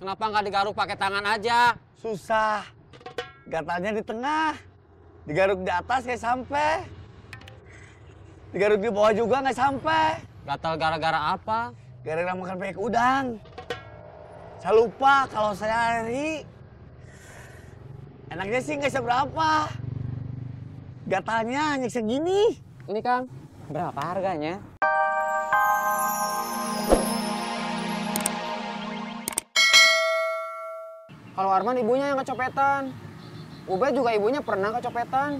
Kenapa nggak digaruk pakai tangan aja? Susah. Gatalnya di tengah. Digaruk di atas kayak sampai. Digaruk di bawah juga nggak sampai. Gatal gara-gara apa? Gara-gara makan banyak udang. Saya lupa kalau saya alergi. Enaknya sih nggak seberapa. Gatalnya hanya segini. Ini Kang, berapa harganya? Kalau Arman ibunya yang kecopetan. Ubed juga ibunya pernah kecopetan.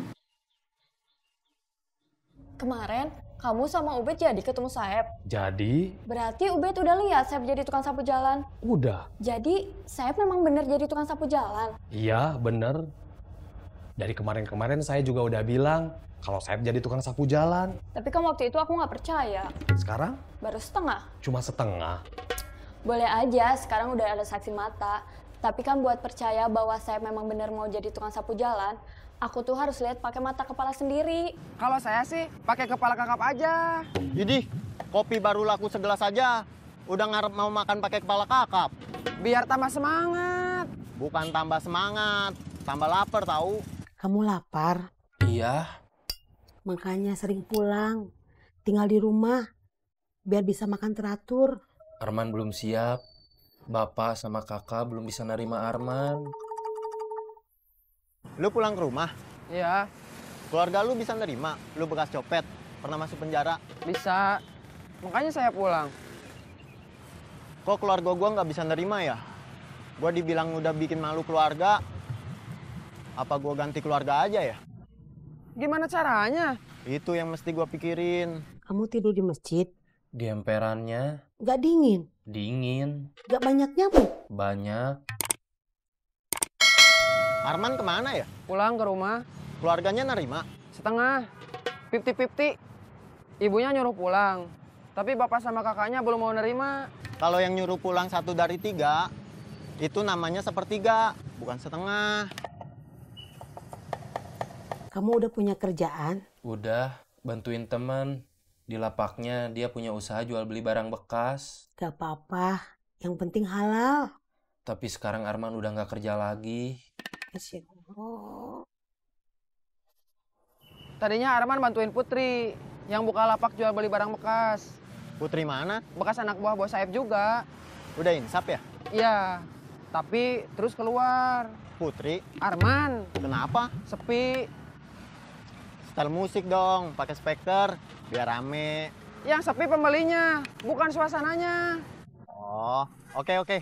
Kemarin kamu sama Ubed jadi ketemu Saeb. Jadi? Berarti Ubed udah lihat Saeb jadi tukang sapu jalan. Udah. Jadi Saeb memang bener jadi tukang sapu jalan. Iya, bener. Dari kemarin-kemarin saya juga udah bilang kalau saya jadi tukang sapu jalan. Tapi kan waktu itu aku nggak percaya. Sekarang? Baru setengah. Cuma setengah. Boleh aja, sekarang udah ada saksi mata. Tapi kan buat percaya bahwa Saeb memang bener mau jadi tukang sapu jalan, aku tuh harus lihat pakai mata kepala sendiri. Kalau saya sih pakai kepala kakap aja. Jadi, kopi baru laku segelas aja. Udah ngarep mau makan pakai kepala kakap. Biar tambah semangat. Bukan tambah semangat, tambah lapar tahu. Kamu lapar? Iya. Makanya sering pulang. Tinggal di rumah. Biar bisa makan teratur. Arman belum siap. Bapak sama kakak belum bisa nerima Arman. Lu pulang ke rumah, Iya, keluarga lu bisa nerima. Lu bekas copet, pernah masuk penjara. bisa. Makanya saya pulang. Kok keluarga gua nggak bisa nerima ya? Gua dibilang udah bikin malu keluarga. Apa gua ganti keluarga aja ya? Gimana caranya? Itu yang mesti gua pikirin. Kamu tidur di masjid? Di emperannya Gak dingin? dingin, Gak banyak nyamuk? banyak. Arman kemana ya? Pulang ke rumah Keluarganya nerima. setengah. 50-50. Ibunya nyuruh pulang. Tapi bapak sama kakaknya belum mau nerima. Kalau yang nyuruh pulang 1 dari 3, itu namanya sepertiga, bukan setengah. Kamu udah punya kerjaan? Udah bantuin teman. Di lapaknya dia punya usaha jual beli barang bekas. Gak apa-apa. Yang penting halal. Tapi sekarang Arman udah nggak kerja lagi. Masya Allah. Tadinya Arman bantuin Putri yang buka lapak jual beli barang bekas. Putri mana? Bekas anak buah bos Saeb juga. Udah insap ya? Iya, tapi terus keluar. Putri, Arman, kenapa? sepi. Setel musik dong, pakai speaker, biar rame. Yang sepi pembelinya, bukan suasananya. Oh, oke.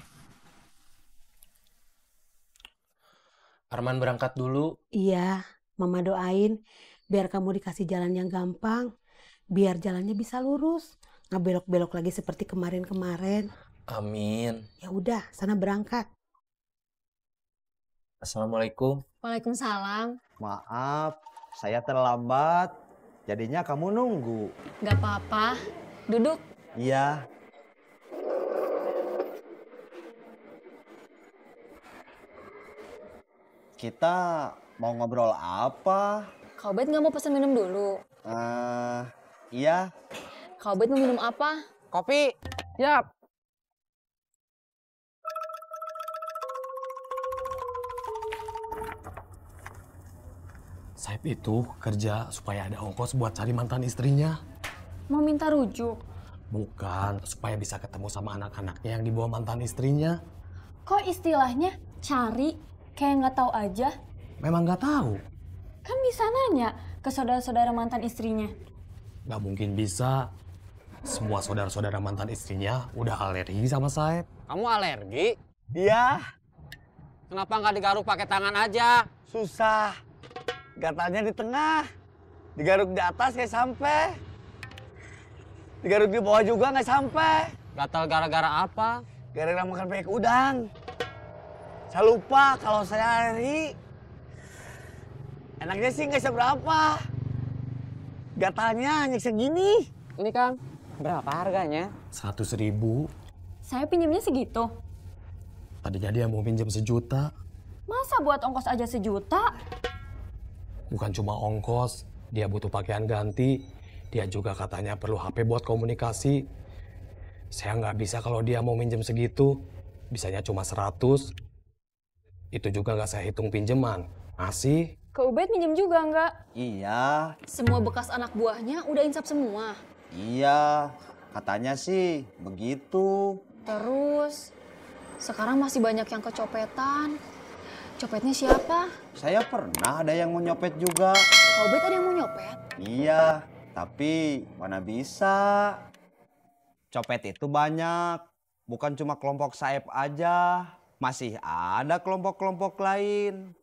Arman berangkat dulu. Iya, Mama doain biar kamu dikasih jalan yang gampang. Biar jalannya bisa lurus. Nggak belok-belok lagi seperti kemarin-kemarin. Amin. Ya udah, sana berangkat. Assalamualaikum. Waalaikumsalam. Maaf, saya terlambat. Jadinya kamu nunggu. Gak apa-apa. Duduk. Iya. Kita mau ngobrol apa? Kak Ubed gak mau pesan minum dulu? Iya. Kak Ubed mau minum apa? Kopi. Yap. Saeb itu kerja supaya ada ongkos buat cari mantan istrinya. Mau minta rujuk? Bukan, supaya bisa ketemu sama anak-anaknya yang dibawa mantan istrinya. Kok istilahnya cari? Kayak nggak tahu aja? Memang nggak tahu. Kan bisa nanya ke saudara-saudara mantan istrinya. Nggak mungkin bisa. Semua saudara-saudara mantan istrinya udah alergi sama Saeb. Kamu alergi? Iya. Kenapa nggak digaruk pakai tangan aja? Susah. Gatalnya di tengah. Digaruk di atas kayak sampai. Digaruk di bawah juga nggak sampai. Gatal gara-gara apa? Gara-gara makan banyak udang. Saya lupa kalau saya alergi. Enaknya sih nggak seberapa. Gatalnya hanya segini. Ini Kang, berapa harganya? 100.000. Saya pinjamnya segitu. Tadinya dia mau pinjam 1 juta. Masa buat ongkos aja 1 juta? Bukan cuma ongkos, dia butuh pakaian ganti. Dia juga katanya perlu HP buat komunikasi. Saya nggak bisa kalau dia mau minjem segitu. bisanya cuma 100. Itu juga nggak saya hitung pinjaman. Masih. Ke Ubed minjem juga nggak? Iya, Semua bekas anak buahnya udah insap semua. iya. Katanya sih begitu. Terus, sekarang masih banyak yang kecopetan. Copetnya siapa? Saya pernah ada yang mau nyopet juga. Kak Ubed ada yang mau nyopet? Iya, tapi mana bisa. Copet itu banyak. Bukan cuma kelompok Saeb aja. Masih ada kelompok-kelompok lain.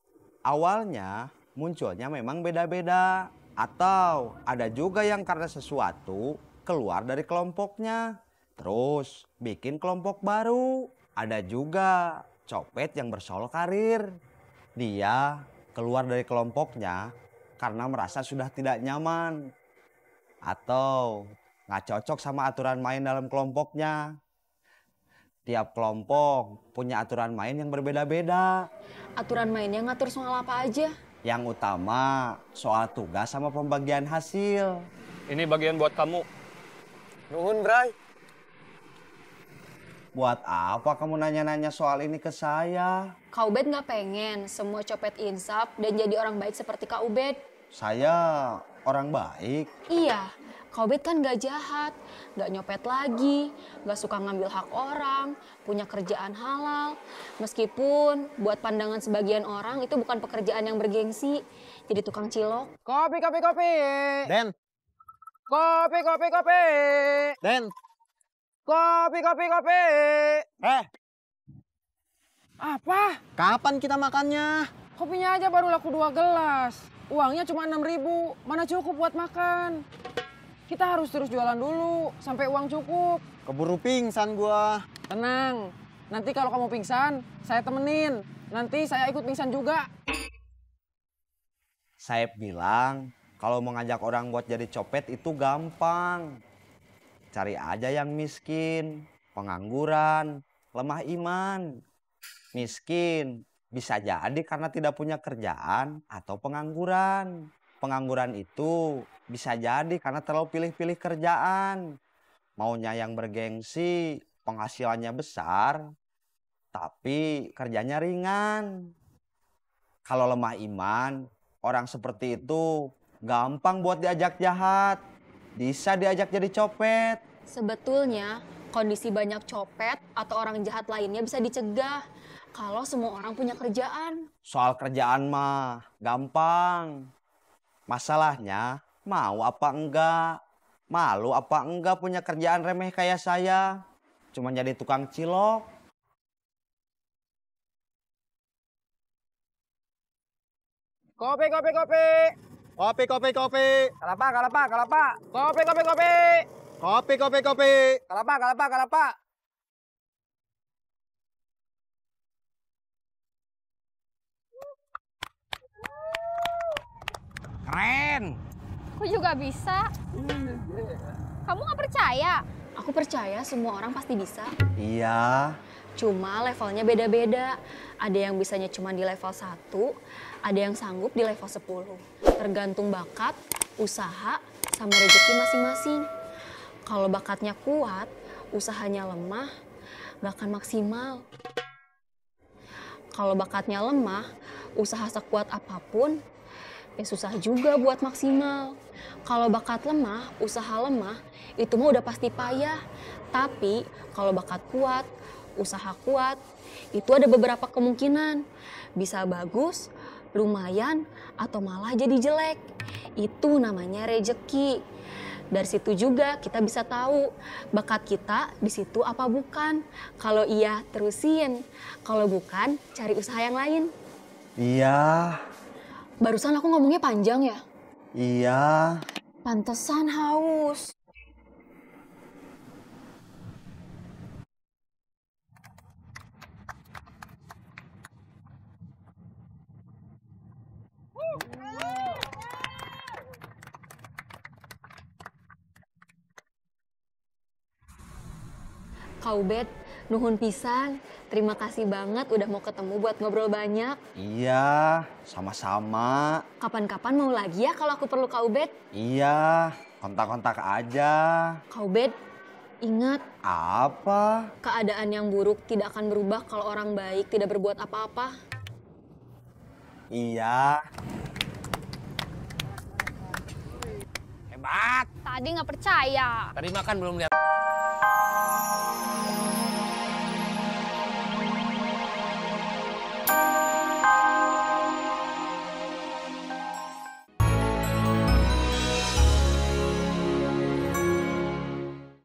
Awalnya munculnya memang beda-beda. Atau ada juga yang karena sesuatu keluar dari kelompoknya. Terus bikin kelompok baru. Ada juga copet yang bersolok karir. Dia keluar dari kelompoknya karena merasa sudah tidak nyaman. Atau nggak cocok sama aturan main dalam kelompoknya. Tiap kelompok punya aturan main yang berbeda-beda. Aturan mainnya ngatur soal apa aja? Yang utama soal tugas sama pembagian hasil. Ini bagian buat kamu. Nuhun, Bray. Buat apa kamu nanya-nanya soal ini ke saya? Kak Ubed nggak pengen semua copet insap dan jadi orang baik seperti Kak Ubed. Saya orang baik. Iya, Kak Ubed kan nggak jahat, nggak nyopet lagi, nggak suka ngambil hak orang, punya kerjaan halal. Meskipun buat pandangan sebagian orang itu bukan pekerjaan yang bergengsi, jadi tukang cilok. Kopi, kopi, kopi. Den, Kopi, kopi, kopi. Den. Kopi, kopi, kopi. Apa? Kapan kita makannya? Kopinya aja baru laku 2 gelas. Uangnya cuma 6.000. Mana cukup buat makan? Kita harus terus jualan dulu sampai uang cukup. Keburu pingsan gua. Tenang. Nanti kalau kamu pingsan, saya temenin. Nanti saya ikut pingsan juga. Saeb bilang kalau mau ngajak orang buat jadi copet itu gampang. Cari aja yang miskin, pengangguran, lemah iman. Miskin bisa jadi karena tidak punya kerjaan atau pengangguran. Pengangguran itu bisa jadi karena terlalu pilih-pilih kerjaan. Maunya yang bergengsi, penghasilannya besar, tapi kerjanya ringan. Kalau lemah iman, orang seperti itu gampang buat diajak jahat. Bisa diajak jadi copet. Sebetulnya kondisi banyak copet atau orang jahat lainnya bisa dicegah kalau semua orang punya kerjaan. Soal kerjaan mah gampang. Masalahnya mau apa enggak. Malu apa enggak punya kerjaan remeh kayak saya. Cuma jadi tukang cilok. Kopi, kopi, kopi. Kopi, kopi, kopi. Kelapa, kelapa, kelapa. Kopi, kopi, kopi. Kopi, kopi, kopi. Kelapa, kelapa, kelapa. Keren. Aku juga bisa. Kamu nggak percaya? Aku percaya semua orang pasti bisa. Iya. Cuma levelnya beda-beda. Ada yang bisanya cuma di level 1, ada yang sanggup di level 10. Tergantung bakat, usaha, sama rezeki masing-masing. Kalau bakatnya kuat, usahanya lemah, gak akan maksimal. Kalau bakatnya lemah, usaha sekuat apapun, ya susah juga buat maksimal. Kalau bakat lemah, usaha lemah, itu mah udah pasti payah. Tapi kalau bakat kuat, usaha kuat, itu ada beberapa kemungkinan. Bisa bagus, lumayan, atau malah jadi jelek. Itu namanya rezeki. Dari situ juga kita bisa tahu bakat kita di situ apa bukan. Kalau iya, terusin. Kalau bukan, cari usaha yang lain. Iya. Barusan aku ngomongnya panjang ya? Iya. Pantesan haus. Kak Ubed, nuhun pisan. Terima kasih banget udah mau ketemu buat ngobrol banyak. Iya, sama-sama. Kapan-kapan mau lagi ya kalau aku perlu Kak Ubed? Iya, kontak-kontak aja. Kak Ubed, Ingat, Apa? keadaan yang buruk tidak akan berubah kalau orang baik tidak berbuat apa-apa. Iya. Tadi nggak percaya. Tadi makan belum lihat.